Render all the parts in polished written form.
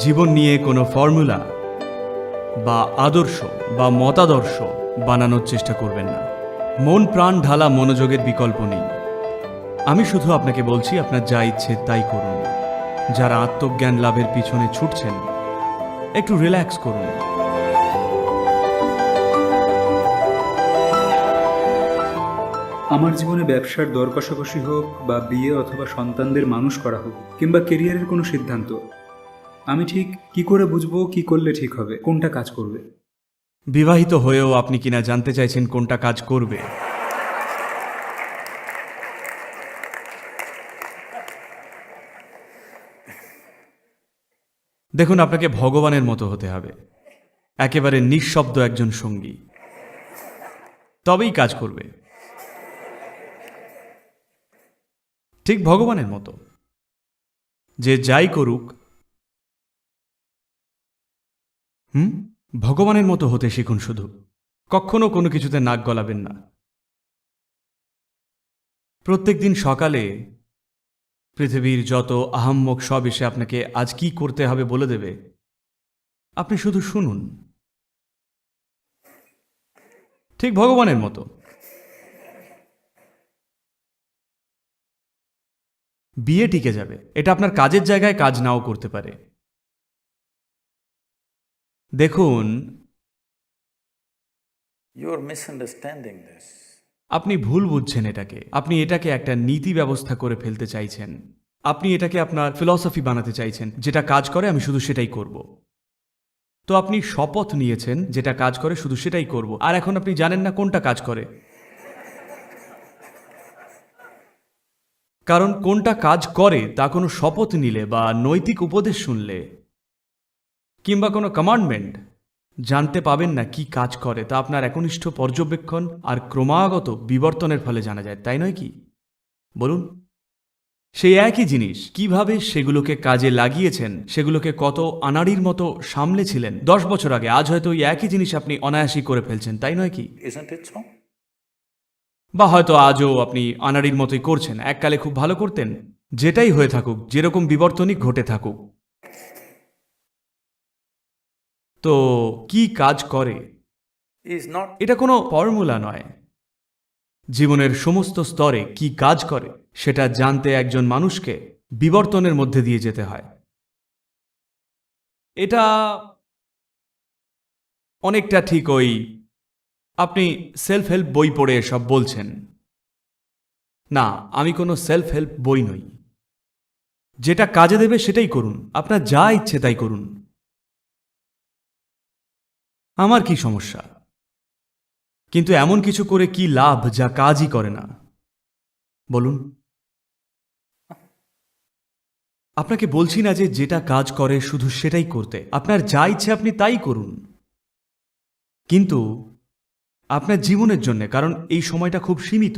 জীবন নিয়ে কোনো ফর্মুলা বা আদর্শ বা মতাদর্শ বানানোর চেষ্টা করবেন না। মন প্রাণ ঢালা মনোযোগের বিকল্প নেই। আমি শুধু আপনাকে বলছি, আপনার যা ইচ্ছে তাই করুন। যারা আত্মজ্ঞান লাভের পিছনে ছুটছেন, একটু রিল্যাক্স করুন। আমার জীবনে ব্যবসার দর কষাকষি হোক বা বিয়ে অথবা সন্তানদের মানুষ করা হোক কিংবা কেরিয়ারের কোনো সিদ্ধান্ত, আমি ঠিক কি করে বুঝবো কি করলে ঠিক হবে, কোনটা কাজ করবে? বিবাহিত হয়েও আপনি কিনা জানতে চাইছেন কোনটা কাজ করবে? দেখুন, আপনাকে ভগবানের মতো হতে হবে, একেবারে নিঃশব্দ একজন সঙ্গী, তবেই কাজ করবে। ঠিক ভগবানের মতো, যে যাই করুক ভগবানের মতো হতে শিখুন। শুধু কখনো কোনো কিছুতে নাক গলাবেন না। প্রত্যেক দিন সকালে পৃথিবীর যত আহাম্মক সব এসে আপনাকে আজ কি করতে হবে বলে দেবে, আপনি শুধু শুনুন। ঠিক ভগবানের মতো। বিয়ে টিকে যাবে, এটা আপনার কাজের জায়গায় কাজ নাও করতে পারে। দেখুন, You're misunderstanding this. আপনি ভুল বুঝছেন এটাকে। আপনি এটাকে একটা নীতি ব্যবস্থা করে ফেলতে চাইছেন। আপনি এটাকে আপনার ফিলসফি বানাতে চাইছেন, যেটা কাজ করে আমি শুধু সেটাই করব। তো আপনি শপথ নিয়েছেন যেটা কাজ করে শুধু সেটাই করব, আর এখন আপনি জানেন না কোনটা কাজ করে। কারণ কোনটা কাজ করে তা কোনো শপথ নিলে বা নৈতিক উপদেশ শুনলে কিংবা কোনো কমান্ডমেন্ট জানতে পাবেন না। কি কাজ করে তা আপনার একনিষ্ঠ পর্যবেক্ষণ আর ক্রমাগত বিবর্তনের ফলে জানা যায়, তাই নয় কি? বলুন, সেই একই জিনিস কিভাবে সেগুলোকে কাজে লাগিয়েছেন, সেগুলোকে কত আনাড়ির মতো সামলেছিলেন 10 বছর আগে, আজ হয়তো ওই একই জিনিস আপনি অনায়াসই করে ফেলছেন, তাই নয় কি? Isn't it so? বা হয়তো আজও আপনি আনাড়ির মতোই করছেন, এককালে খুব ভালো করতেন। যেটাই হয়ে থাকুক, যেরকম বিবর্তনই ঘটে থাকুক, তো কি কাজ করে Is not. এটা কোনো ফর্মুলা নয়। জীবনের সমস্ত স্তরে কি কাজ করে সেটা জানতে একজন মানুষকে বিবর্তনের মধ্যে দিয়ে যেতে হয়। এটা অনেকটা ঠিক ওই আপনি সেলফ হেল্প বই পড়ে এসব বলছেন। না, আমি কোনো সেলফ হেল্প বই নই। যেটা কাজে দেবে সেটাই করুন, আপনার যা ইচ্ছে তাই করুন। আমার কি সমস্যা? কিন্তু এমন কিছু করে কি লাভ যা কাজই করে না? বলুন। আপনাকে বলছি না যে যেটা কাজ করে শুধু সেটাই করতে। আপনার যা ইচ্ছে আপনি তাই করুন, কিন্তু আপনার জীবনের জন্য, কারণ এই সময়টা খুব সীমিত।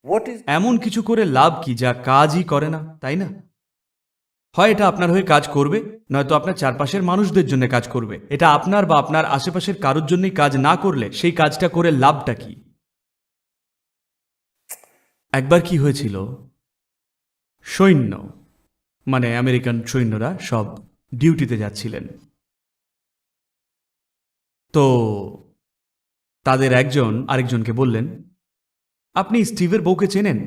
What is. এমন কিছু করে লাভ কি যা কাজই করে না, তাই না? হয় এটা আপনার হয়ে কাজ করবে, নয়তো আপনার চারপাশের মানুষদের জন্য কাজ করবে। এটা আপনার বা আপনার আশেপাশের কারোর জন্যই কাজ না করলে সেই কাজটা করে লাভটা কি? একবার কি হয়েছিল, সৈন্য মানে আমেরিকান সৈন্যরা সব ডিউটিতে যাচ্ছিলেন। তো তাদের একজন আরেকজনকে বললেন, আপনি স্টিভের বউকে চেনেন?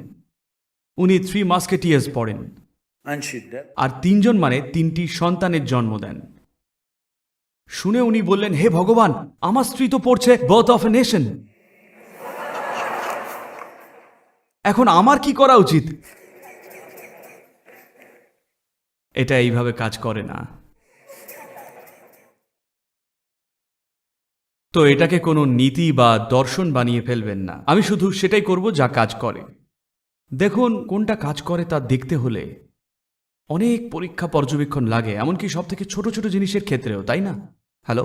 উনি 3 মাস্কেটিয়ার্স পড়েন, And she did. আর 3 জন মানে 3টি সন্তানের জন্ম দেন। শুনে উনি বললেন, হে ভগবান, আমার স্ত্রী তো পড়ছে বার্থ অফ এ নেশন। এখন আমার কি করা উচিত? এটা এইভাবে কাজ করে না। তো এটাকে কোনো নীতি বা দর্শন বানিয়ে ফেলবেন না। আমি শুধু সেটাই করব যা কাজ করে। দেখুন, কোনটা কাজ করে তা দেখতে হলে অনেক পরীক্ষা পর্যবেক্ষণ লাগে, এমনকি সব থেকে ছোট ছোট জিনিসের ক্ষেত্রেও, তাই না? হ্যালো,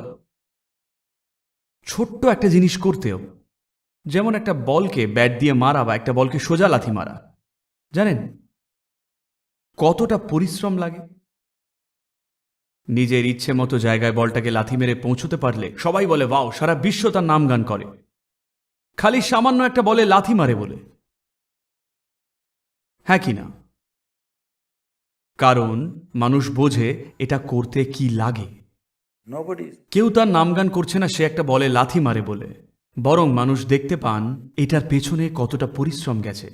ছোট্ট একটা জিনিস করতেও, যেমন একটা বলকে ব্যাট দিয়ে মারা বা একটা বলকে সোজা লাথি মারা, জানেন কতটা পরিশ্রম লাগে? নিজের ইচ্ছে মতো জায়গায় বলটাকে লাথি মেরে পৌঁছতে পারলে সবাই বলে ওয়াও, সারা বিশ্ব তার নাম গান করে। খালি সামান্য একটা বলে লাথি মারে বলে, হ্যাঁ কি না? কারণ মানুষ বোঝে এটা করতে কি লাগে। Nobody is. কেউ তার নামগান করছে না সে একটা বলে লাথি মারে বলে, বরং মানুষ দেখতে পান এটার পেছনে কতটা পরিশ্রম গেছে।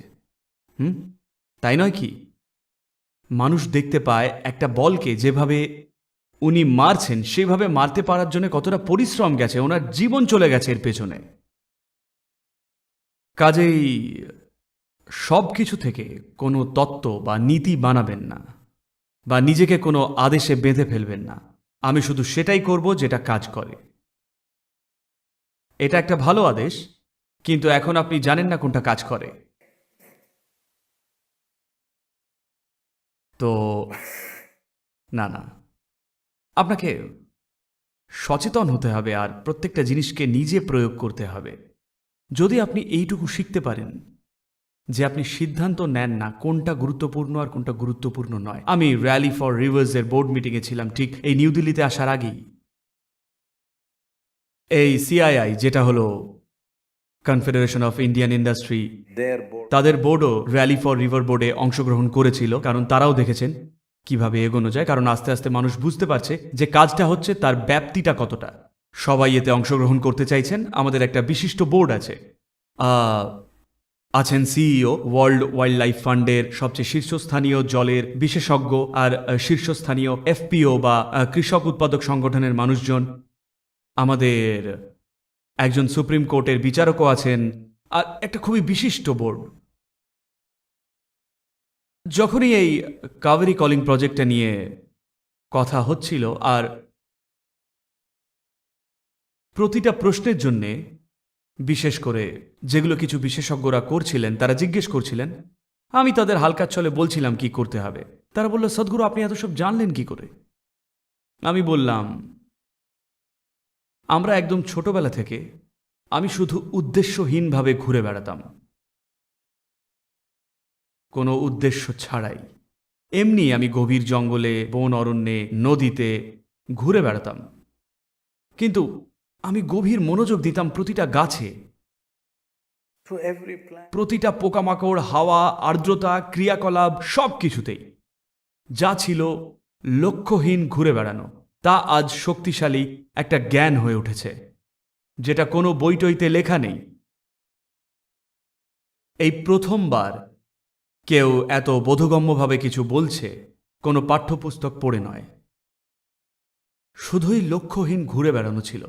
তাই নয় কি? মানুষ দেখতে পায় একটা বলকে যেভাবে উনি মারছেন সেভাবে মারতে পারার জন্য কতটা পরিশ্রম গেছে, ওনার জীবন চলে গেছে এর পেছনে। কাজেই সব কিছু থেকে কোনো তত্ত্ব বা নীতি বানাবেন না, বা নিজেকে কোনো আদেশে বেঁধে ফেলবেন না। আমি শুধু সেটাই করব যেটা কাজ করে। এটা একটা ভালো আদেশ, কিন্তু এখন আপনি জানেন না কোনটা কাজ করে। তো না, আপনাকে সচেতন হতে হবে আর প্রত্যেকটা জিনিসকে নিজে প্রয়োগ করতে হবে। যদি আপনি এইটুকু শিখতে পারেন যে আপনি সিদ্ধান্ত নেন না কোনটা গুরুত্বপূর্ণ আর কোনটা গুরুত্বপূর্ণ নয়। আমি র্যালি ফর রিভার্সের বোর্ড মিটিংয়ে ছিলাম ঠিক এই নিউ দিল্লিতে আসার আগেই। এই সিআইআই, যেটা হলো confederation of Indian industry, Their board. তাদের বোর্ডও র্যালি ফর রিভার বোর্ডে অংশগ্রহণ করেছিল, কারণ তারাও দেখেছেন কিভাবে এগোনো যায়। কারণ আস্তে আস্তে মানুষ বুঝতে পারছে যে কাজটা হচ্ছে তার ব্যাপ্তিটা কতটা। সবাই এতে অংশগ্রহণ করতে চাইছেন। আমাদের একটা বিশিষ্ট বোর্ড আছে, আছেন সিইও, ওয়ার্ল্ড ওয়াইল্ড লাইফ ফান্ডের সবচেয়ে শীর্ষস্থানীয় জলের বিশেষজ্ঞ, আর শীর্ষস্থানীয় এফপিও বা কৃষক উৎপাদক সংগঠনের মানুষজন। আমাদের একজন সুপ্রিম কোর্টের বিচারকও আছেন, আর একটা খুবই বিশিষ্ট বোর্ড। যখনই এই কাবেরী কলিং প্রজেক্টটা নিয়ে কথা হচ্ছিল আর প্রতিটা প্রশ্নের জন্যে, বিশেষ করে যেগুলো কিছু বিশেষজ্ঞরা করছিলেন, তারা জিজ্ঞেস করছিলেন, আমি তাদের হালকা ছলে বলছিলাম কি করতে হবে। তারা বলল, সদ্গুরু আপনি এত সব জানলেন কি করে? আমি বললাম, আমরা একদম ছোটবেলা থেকে আমি শুধু উদ্দেশ্যহীনভাবে ঘুরে বেড়াতাম, কোনো উদ্দেশ্য ছাড়াই। এমনি আমি গভীর জঙ্গলে, বন অরণ্যে, নদীতে ঘুরে বেড়াতাম, কিন্তু আমি গভীর মনোযোগ দিতাম প্রতিটা গাছে, To every plant. প্রতিটা পোকামাকড়, হাওয়া, আর্দ্রতা, ক্রিয়াকলাপ সব কিছুতেই। যা ছিল লক্ষ্যহীন ঘুরে বেড়ানো, তা আজ শক্তিশালী একটা জ্ঞান হয়ে উঠেছে, যেটা কোনো বইটইতে লেখা নেই। এই প্রথমবার কেউ এত বোধগম্যভাবে কিছু বলছে, কোনো পাঠ্যপুস্তক পড়ে নয়। শুধুই লক্ষ্যহীন ঘুরে বেড়ানো ছিল।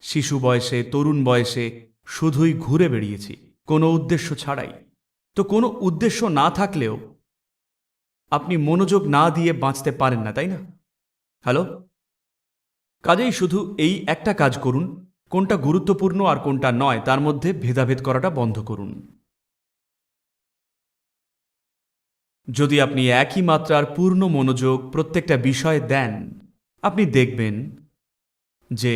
শিশু বয়সে, তরুণ বয়সে শুধুই ঘুরে বেড়িয়েছি, কোনো উদ্দেশ্য ছাড়াই। তো কোনো উদ্দেশ্য না থাকলেও আপনি মনোযোগ না দিয়ে বাঁচতে পারেন না, তাই না? হ্যালো? কাজেই শুধু এই একটা কাজ করুন, কোনটা গুরুত্বপূর্ণ আর কোনটা নয় তার মধ্যে ভেদাভেদ করাটা বন্ধ করুন। যদি আপনি একই মাত্রার পূর্ণ মনোযোগ প্রত্যেকটা বিষয়ে দেন, আপনি দেখবেন যে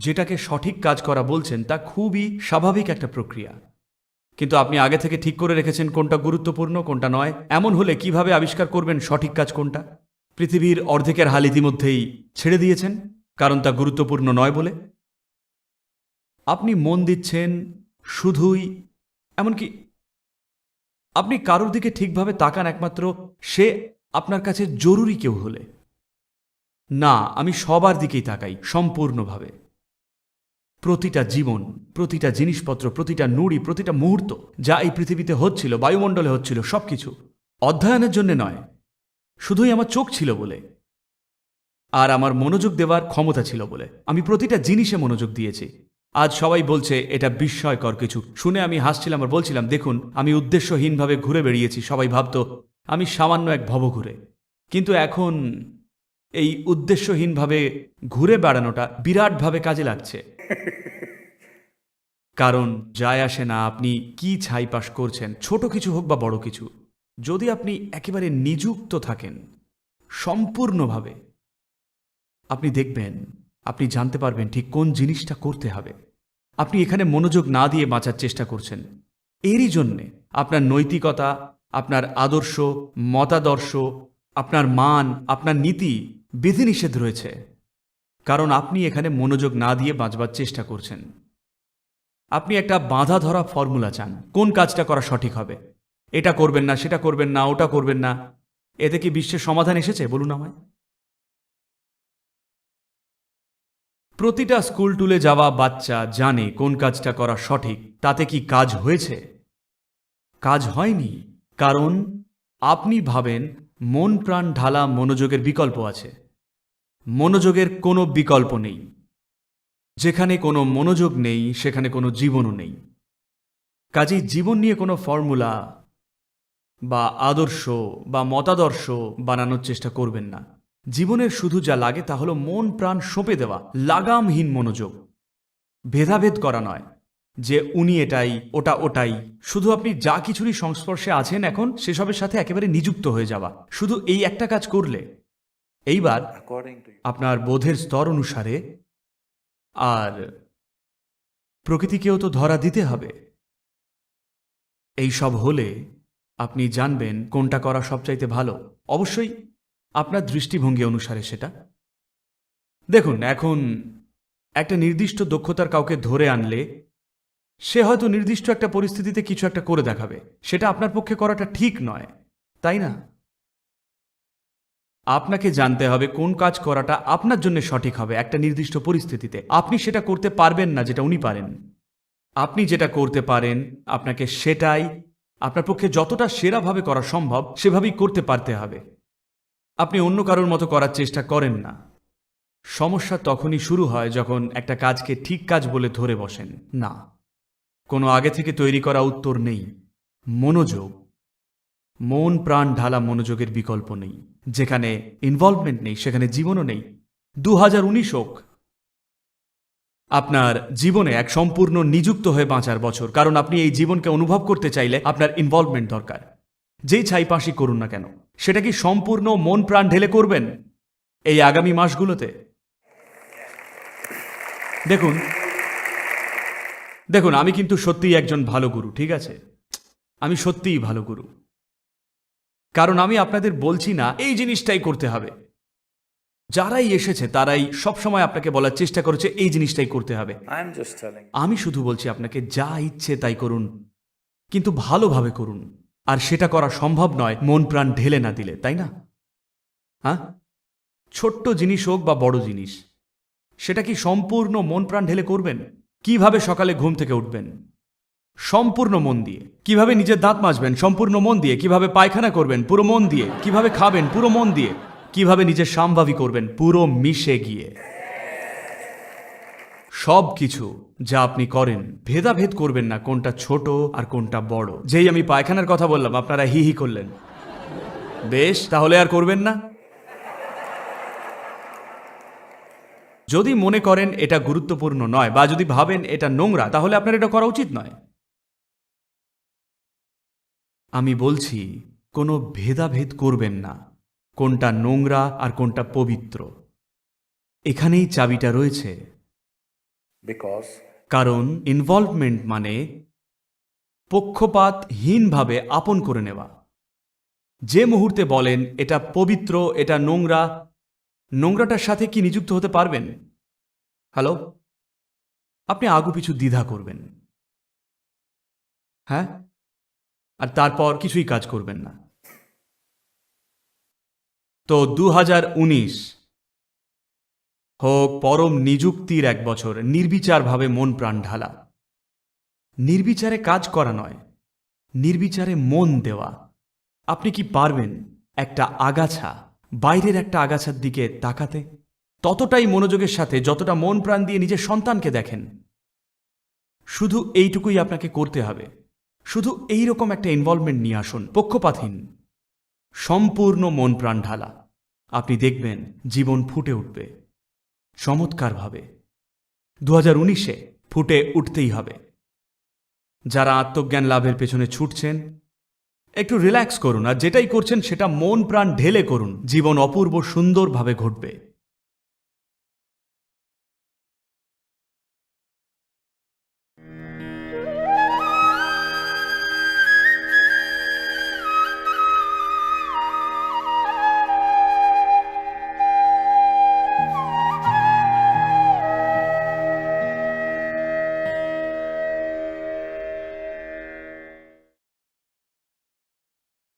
যেটাকে সঠিক কাজ করা বলছেন তা খুবই স্বাভাবিক একটা প্রক্রিয়া। কিন্তু আপনি আগে থেকে ঠিক করে রেখেছেন কোনটা গুরুত্বপূর্ণ কোনটা নয়। এমন হলে কিভাবে আবিষ্কার করবেন সঠিক কাজ কোনটা? পৃথিবীর অর্ধেকের হাল ইতিমধ্যেই ছেড়ে দিয়েছেন, কারণ তা গুরুত্বপূর্ণ নয় বলে। আপনি মন দিচ্ছেন শুধুই, এমনকি আপনি কারোর দিকে ঠিকভাবে তাকান একমাত্র সে আপনার কাছে জরুরি কেউ হলে। না, আমি সবার দিকেই তাকাই সম্পূর্ণভাবে। প্রতিটা জীবন, প্রতিটা জিনিসপত্র, প্রতিটা নুড়ি, প্রতিটা মুহূর্ত যা এই পৃথিবীতে হচ্ছিল, বায়ুমণ্ডলে হচ্ছিল, সবকিছু অধ্যয়নের জন্য নয়, শুধুই আমার চোখ ছিল বলে আর আমার মনোযোগ দেওয়ার ক্ষমতা ছিল বলে আমি প্রতিটা জিনিসে মনোযোগ দিয়েছি। আজ সবাই বলছে এটা বিস্ময়কর কিছু। শুনে আমি হাসছিলাম আর বলছিলাম, দেখুন আমি উদ্দেশ্যহীনভাবে ঘুরে বেড়িয়েছি। সবাই ভাবত আমি সামান্য এক ভবঘুরে, কিন্তু এখন এই উদ্দেশ্যহীনভাবে ঘুরে বেড়ানোটা বিরাটভাবে কাজে লাগছে। কারণ যায় আসে না আপনি কি ছাইপাস করছেন, ছোট কিছু হোক বা বড় কিছু। যদি আপনি একেবারে নিযুক্ত থাকেন সম্পূর্ণভাবে, আপনি দেখবেন, আপনি জানতে পারবেন ঠিক কোন জিনিসটা করতে হবে। আপনি এখানে মনোযোগ না দিয়ে বাঁচার চেষ্টা করছেন। এরই জন্যে আপনার নৈতিকতা, আপনার আদর্শ, মতাদর্শ, আপনার মান, আপনার নীতি বিধিনিষেধ রয়েছে, কারণ আপনি এখানে মনোযোগ না দিয়ে বাঁচবার চেষ্টা করছেন। আপনি একটা বাঁধা ধরা ফর্মুলা চান, কোন কাজটা করা সঠিক হবে। এটা করবেন না, সেটা করবেন না, ওটা করবেন না। এতে কি বিশ্বের সমাধান এসেছে বলুন আমায়? প্রতিটা স্কুল টুলে যাওয়া বাচ্চা জানে কোন কাজটা করা সঠিক। তাতে কি কাজ হয়েছে? কাজ হয়নি, কারণ আপনি ভাবেন মন প্রাণ ঢালা মনোযোগের বিকল্প আছে। মনোযোগের কোনো বিকল্প নেই। যেখানে কোনো মনোযোগ নেই সেখানে কোনো জীবনও নেই। কাজেই জীবন নিয়ে কোনো ফর্মুলা বা আদর্শ বা মতাদর্শ বানানোর চেষ্টা করবেন না। জীবনের শুধু যা লাগে তা হলো মন প্রাণ সঁপে দেওয়া, লাগামহীন মনোযোগ। ভেদাভেদ করা নয় যে উনি এটাই, ওটা ওটাই। শুধু আপনি যা কিছুরই সংস্পর্শে আছেন এখন সেসবের সাথে একেবারে নিযুক্ত হয়ে যাওয়া, শুধু এই একটা কাজ করলে। এইবার according to you. আপনার বোধের স্তর অনুসারে, আর প্রকৃতিকেও তো ধরা দিতে হবে। এই সব হলে আপনি জানবেন কোনটা করা সবচাইতে ভালো। অবশ্যই আপনার দৃষ্টিভঙ্গি অনুসারে সেটা। দেখুন, এখন একটা নির্দিষ্ট দক্ষতার কাউকে ধরে আনলে সে হয়তো নির্দিষ্ট একটা পরিস্থিতিতে কিছু একটা করে দেখাবে। সেটা আপনার পক্ষে করাটা ঠিক নয়, তাই না? আপনাকে জানতে হবে কোন কাজ করাটা আপনার জন্য সঠিক হবে একটা নির্দিষ্ট পরিস্থিতিতে। আপনি সেটা করতে পারবেন না যেটা উনি পারেন। আপনি যেটা করতে পারেন আপনাকে সেটাই আপনার পক্ষে যতটা সেরাভাবে করা সম্ভব সেভাবেই করতে পারতে হবে। আপনি অন্য কারোর মতো করার চেষ্টা করেন না। সমস্যা তখনই শুরু হয় যখন একটা কাজকে ঠিক কাজ বলে ধরে বসেন। না, কোনো আগে থেকে তৈরি করা উত্তর নেই। মনোযোগ, মন প্রাণ ঢালা মনোযোগের বিকল্প নেই। যেখানে ইনভলভমেন্ট নেই সেখানে জীবনও নেই। 2019 হোক আপনার জীবনে এক সম্পূর্ণ নিযুক্ত হয়ে বাঁচার বছর, কারণ আপনি এই জীবনকে অনুভব করতে চাইলে আপনার ইনভলভমেন্ট দরকার। যেই ছাইপাশই করুন না কেন, সেটা কি সম্পূর্ণ মন প্রাণ ঢেলে করবেন এই আগামী মাসগুলোতে? দেখুন, আমি কিন্তু সত্যিই একজন ভালো গুরু, ঠিক আছে? আমি সত্যিই ভালো গুরু, কারণ আমি আপনাদের বলছি না এই জিনিসটাই করতে হবে। যারাই এসেছে তারাই সবসময় আপনাকে বলার চেষ্টা করেছে এই জিনিসটাই করতে হবে। I'm just telling. আমি শুধু বলছি আপনাকে যা ইচ্ছে তাই করুন, কিন্তু ভালোভাবে করুন। আর সেটা করা সম্ভব নয় মন প্রাণ ঢেলে না দিলে, তাই না? হ্যাঁ, ছোট্ট জিনিস হোক বা বড় জিনিস, সেটা কি সম্পূর্ণ মন প্রাণ ঢেলে করবেন? কিভাবে সকালে ঘুম থেকে উঠবেন? সম্পূর্ণ মন দিয়ে। কিভাবে নিজের দাঁত মাজবেন? সম্পূর্ণ মন দিয়ে। কিভাবে পায়খানা করবেন? পুরো মন দিয়ে। কিভাবে খাবেন? পুরো মন দিয়ে। কিভাবে নিজের সামভাবী করবেন? পুরো মিশে গিয়ে। সব কিছু যা আপনি করেন ভেদাভেদ করবেন না কোনটা ছোট আর কোনটা বড়। যেই আমি পায়খানার কথা বললাম আপনারা হি হি করলেন। বেশ, তাহলে আর করবেন না। যদি মনে করেন এটা গুরুত্বপূর্ণ নয় বা যদি ভাবেন এটা নোংরা, তাহলে আপনার এটা করা উচিত নয়। আমি বলছি কোনো ভেদাভেদ করবেন না কোনটা নোংরা আর কোনটা পবিত্র। এখানেই চাবিটা রয়েছে। Because কারণ ইনভলভমেন্ট মানে পক্ষপাতহীনভাবে আপন করে নেওয়া। যে মুহূর্তে বলেন এটা পবিত্র, এটা নোংরা, নোংরাটার সাথে কি নিযুক্ত হতে পারবেন? হ্যালো, আপনি আগুপিছু দ্বিধা করবেন, হ্যাঁ, আর তারপর কিছুই কাজ করবেন না। তো 2019 হোক পরম নিযুক্তির এক বছর, নির্বিচারভাবে মন প্রাণ ঢালা। নির্বিচারে কাজ করা নয়, নির্বিচারে মন দেওয়া। আপনি কি পারবেন একটা আগাছা, বাইরের একটা আগাছার দিকে তাকাতে ততটাই মনোযোগের সাথে যতটা মন প্রাণ দিয়ে নিজের সন্তানকে দেখেন? শুধু এইটুকুই আপনাকে করতে হবে। শুধু এইরকম একটা ইনভলভমেন্ট নিয়ে আসুন, পক্ষপাতহীন, সম্পূর্ণ মন প্রাণ ঢালা। আপনি দেখবেন জীবন ফুটে উঠবে চমৎকারভাবে। 2019-এ ফুটে উঠতেই হবে। যারা আত্মজ্ঞান লাভের পেছনে ছুটছেন একটু রিল্যাক্স করুন, আর যেটাই করছেন সেটা মন প্রাণ ঢেলে করুন। জীবন অপূর্ব সুন্দরভাবে ঘটবে।